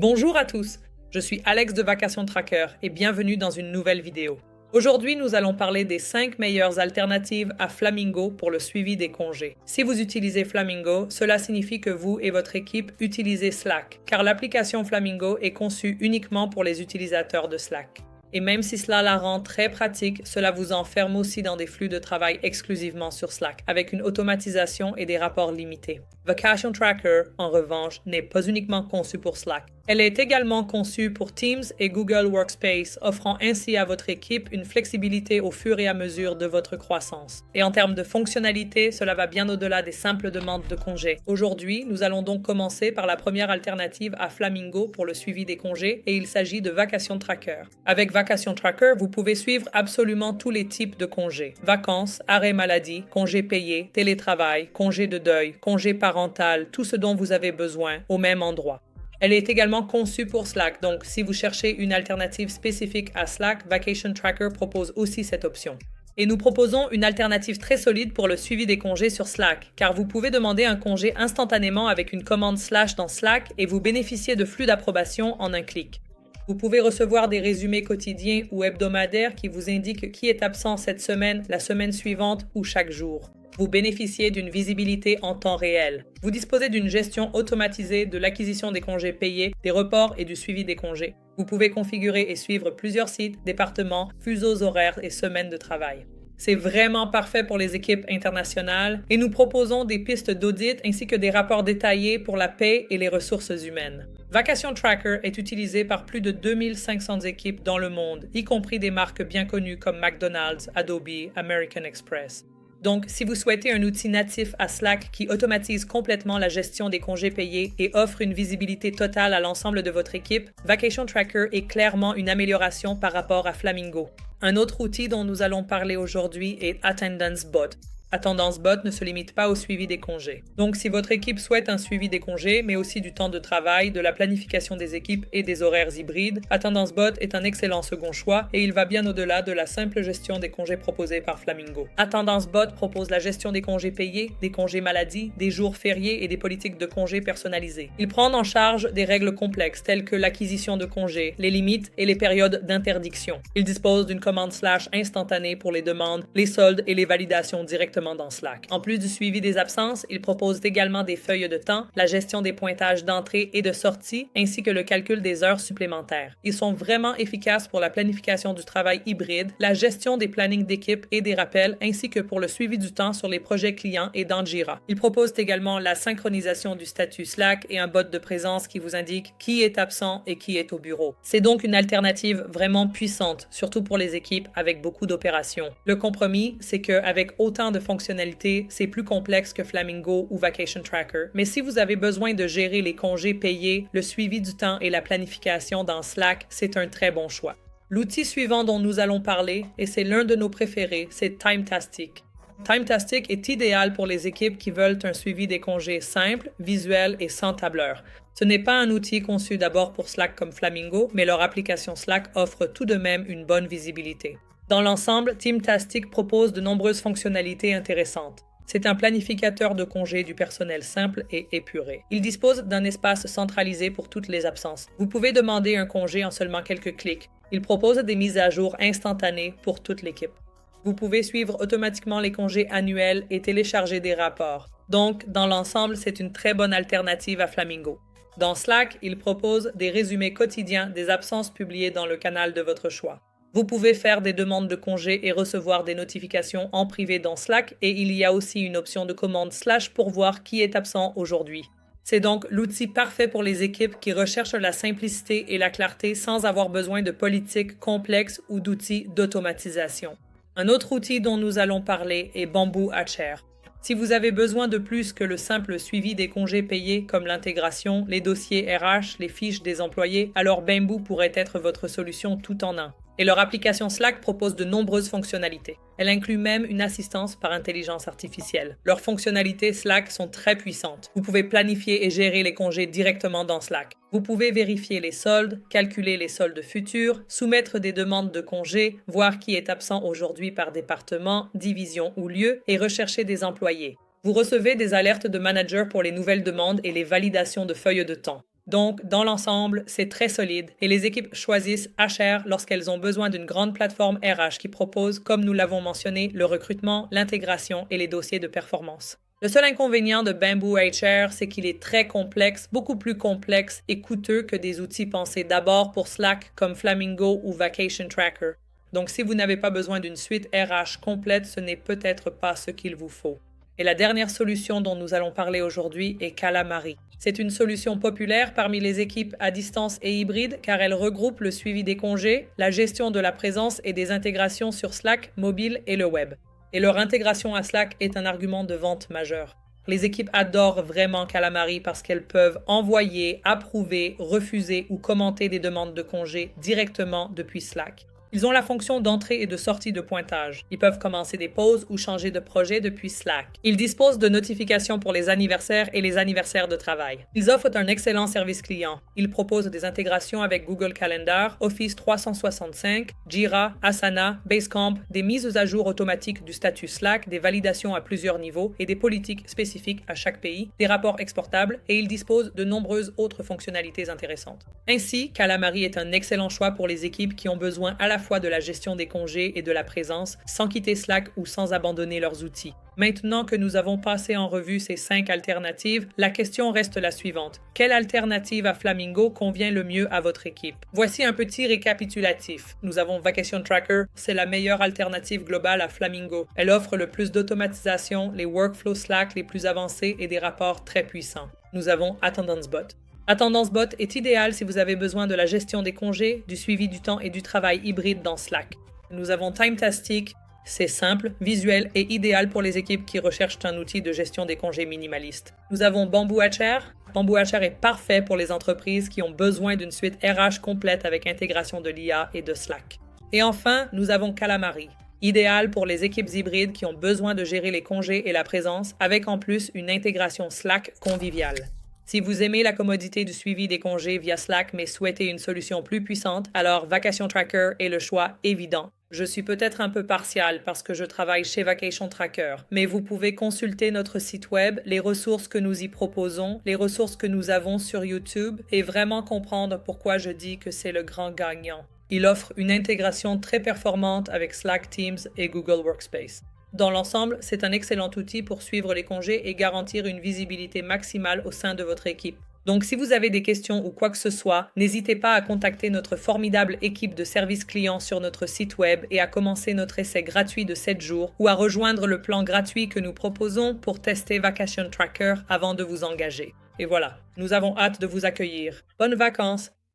Bonjour à tous, je suis Alex de Vacation Tracker et bienvenue dans une nouvelle vidéo. Aujourd'hui, nous allons parler des 5 meilleures alternatives à Flamingo pour le suivi des congés. Si vous utilisez Flamingo, cela signifie que vous et votre équipe utilisez Slack, car l'application Flamingo est conçue uniquement pour les utilisateurs de Slack. Et même si cela la rend très pratique, cela vous enferme aussi dans des flux de travail exclusivement sur Slack, avec une automatisation et des rapports limités. Vacation Tracker, en revanche, n'est pas uniquement conçue pour Slack. Elle est également conçue pour Teams et Google Workspace, offrant ainsi à votre équipe une flexibilité au fur et à mesure de votre croissance. Et en termes de fonctionnalité, cela va bien au-delà des simples demandes de congés. Aujourd'hui, nous allons donc commencer par la première alternative à Flamingo pour le suivi des congés, et il s'agit de Vacation Tracker. Avec Vacation Tracker, vous pouvez suivre absolument tous les types de congés. Vacances, arrêt maladie, congés payés, télétravail, congés de deuil, congés parental, tout ce dont vous avez besoin, au même endroit. Elle est également conçue pour Slack, donc si vous cherchez une alternative spécifique à Slack, Vacation Tracker propose aussi cette option. Et nous proposons une alternative très solide pour le suivi des congés sur Slack, car vous pouvez demander un congé instantanément avec une commande / dans Slack et vous bénéficiez de flux d'approbation en un clic. Vous pouvez recevoir des résumés quotidiens ou hebdomadaires qui vous indiquent qui est absent cette semaine, la semaine suivante ou chaque jour. Vous bénéficiez d'une visibilité en temps réel. Vous disposez d'une gestion automatisée de l'acquisition des congés payés, des reports et du suivi des congés. Vous pouvez configurer et suivre plusieurs sites, départements, fuseaux horaires et semaines de travail. C'est vraiment parfait pour les équipes internationales et nous proposons des pistes d'audit ainsi que des rapports détaillés pour la paie et les ressources humaines. Vacation Tracker est utilisé par plus de 2500 équipes dans le monde, y compris des marques bien connues comme McDonald's, Adobe, American Express. Donc, si vous souhaitez un outil natif à Slack qui automatise complètement la gestion des congés payés et offre une visibilité totale à l'ensemble de votre équipe, Vacation Tracker est clairement une amélioration par rapport à Flamingo. Un autre outil dont nous allons parler aujourd'hui est Attendance Bot. Attendance Bot ne se limite pas au suivi des congés. Donc, si votre équipe souhaite un suivi des congés, mais aussi du temps de travail, de la planification des équipes et des horaires hybrides, Attendance Bot est un excellent second choix et il va bien au-delà de la simple gestion des congés proposés par Flamingo. Attendance Bot propose la gestion des congés payés, des congés maladie, des jours fériés et des politiques de congés personnalisées. Il prend en charge des règles complexes telles que l'acquisition de congés, les limites et les périodes d'interdiction. Il dispose d'une commande / instantanée pour les demandes, les soldes et les validations directement dans Slack. En plus du suivi des absences, il propose également des feuilles de temps, la gestion des pointages d'entrée et de sortie, ainsi que le calcul des heures supplémentaires. Ils sont vraiment efficaces pour la planification du travail hybride, la gestion des plannings d'équipe et des rappels, ainsi que pour le suivi du temps sur les projets clients et dans Jira. Ils proposent également la synchronisation du statut Slack et un bot de présence qui vous indique qui est absent et qui est au bureau. C'est donc une alternative vraiment puissante, surtout pour les équipes avec beaucoup d'opérations. Le compromis, c'est qu'avec autant de fonctionnalités, c'est plus complexe que Flamingo ou Vacation Tracker. Mais si vous avez besoin de gérer les congés payés, le suivi du temps et la planification dans Slack, c'est un très bon choix. L'outil suivant dont nous allons parler, et c'est l'un de nos préférés, c'est Timetastic. Timetastic est idéal pour les équipes qui veulent un suivi des congés simple, visuel et sans tableur. Ce n'est pas un outil conçu d'abord pour Slack comme Flamingo, mais leur application Slack offre tout de même une bonne visibilité. Dans l'ensemble, Timetastic propose de nombreuses fonctionnalités intéressantes. C'est un planificateur de congés du personnel simple et épuré. Il dispose d'un espace centralisé pour toutes les absences. Vous pouvez demander un congé en seulement quelques clics. Il propose des mises à jour instantanées pour toute l'équipe. Vous pouvez suivre automatiquement les congés annuels et télécharger des rapports. Donc, dans l'ensemble, c'est une très bonne alternative à Flamingo. Dans Slack, il propose des résumés quotidiens des absences publiées dans le canal de votre choix. Vous pouvez faire des demandes de congés et recevoir des notifications en privé dans Slack et il y a aussi une option de commande / pour voir qui est absent aujourd'hui. C'est donc l'outil parfait pour les équipes qui recherchent la simplicité et la clarté sans avoir besoin de politiques complexes ou d'outils d'automatisation. Un autre outil dont nous allons parler est Bamboo Hatcher. Si vous avez besoin de plus que le simple suivi des congés payés comme l'intégration, les dossiers RH, les fiches des employés, alors Bamboo pourrait être votre solution tout en un. Et leur application Slack propose de nombreuses fonctionnalités. Elle inclut même une assistance par intelligence artificielle. Leurs fonctionnalités Slack sont très puissantes. Vous pouvez planifier et gérer les congés directement dans Slack. Vous pouvez vérifier les soldes, calculer les soldes futurs, soumettre des demandes de congés, voir qui est absent aujourd'hui par département, division ou lieu, et rechercher des employés. Vous recevez des alertes de managers pour les nouvelles demandes et les validations de feuilles de temps. Donc, dans l'ensemble, c'est très solide et les équipes choisissent HR lorsqu'elles ont besoin d'une grande plateforme RH qui propose, comme nous l'avons mentionné, le recrutement, l'intégration et les dossiers de performance. Le seul inconvénient de Bamboo HR, c'est qu'il est très complexe, beaucoup plus complexe et coûteux que des outils pensés d'abord pour Slack comme Flamingo ou Vacation Tracker. Donc, si vous n'avez pas besoin d'une suite RH complète, ce n'est peut-être pas ce qu'il vous faut. Et la dernière solution dont nous allons parler aujourd'hui est Calamari. C'est une solution populaire parmi les équipes à distance et hybride car elle regroupe le suivi des congés, la gestion de la présence et des intégrations sur Slack, mobile et le web. Et leur intégration à Slack est un argument de vente majeur. Les équipes adorent vraiment Calamari parce qu'elles peuvent envoyer, approuver, refuser ou commenter des demandes de congés directement depuis Slack. Ils ont la fonction d'entrée et de sortie de pointage. Ils peuvent commencer des pauses ou changer de projet depuis Slack. Ils disposent de notifications pour les anniversaires et les anniversaires de travail. Ils offrent un excellent service client. Ils proposent des intégrations avec Google Calendar, Office 365, Jira, Asana, Basecamp, des mises à jour automatiques du statut Slack, des validations à plusieurs niveaux et des politiques spécifiques à chaque pays, des rapports exportables et ils disposent de nombreuses autres fonctionnalités intéressantes. Ainsi, Calamari est un excellent choix pour les équipes qui ont besoin à la fois de la gestion des congés et de la présence, sans quitter Slack ou sans abandonner leurs outils. Maintenant que nous avons passé en revue ces 5 alternatives, la question reste la suivante. Quelle alternative à Flamingo convient le mieux à votre équipe? Voici un petit récapitulatif. Nous avons Vacation Tracker, c'est la meilleure alternative globale à Flamingo. Elle offre le plus d'automatisation, les workflows Slack les plus avancés et des rapports très puissants. Nous avons AttendanceBot. AttendanceBot est idéal si vous avez besoin de la gestion des congés, du suivi du temps et du travail hybride dans Slack. Nous avons Timetastic. C'est simple, visuel et idéal pour les équipes qui recherchent un outil de gestion des congés minimaliste. Nous avons Bamboo HR. Bamboo HR est parfait pour les entreprises qui ont besoin d'une suite RH complète avec intégration de l'IA et de Slack. Et enfin, nous avons Calamari. Idéal pour les équipes hybrides qui ont besoin de gérer les congés et la présence, avec en plus une intégration Slack conviviale. Si vous aimez la commodité du suivi des congés via Slack mais souhaitez une solution plus puissante, alors Vacation Tracker est le choix évident. Je suis peut-être un peu partial parce que je travaille chez Vacation Tracker, mais vous pouvez consulter notre site web, les ressources que nous y proposons, les ressources que nous avons sur YouTube et vraiment comprendre pourquoi je dis que c'est le grand gagnant. Il offre une intégration très performante avec Slack, Teams et Google Workspace. Dans l'ensemble, c'est un excellent outil pour suivre les congés et garantir une visibilité maximale au sein de votre équipe. Donc si vous avez des questions ou quoi que ce soit, n'hésitez pas à contacter notre formidable équipe de service client sur notre site web et à commencer notre essai gratuit de 7 jours ou à rejoindre le plan gratuit que nous proposons pour tester Vacation Tracker avant de vous engager. Et voilà, nous avons hâte de vous accueillir. Bonnes vacances!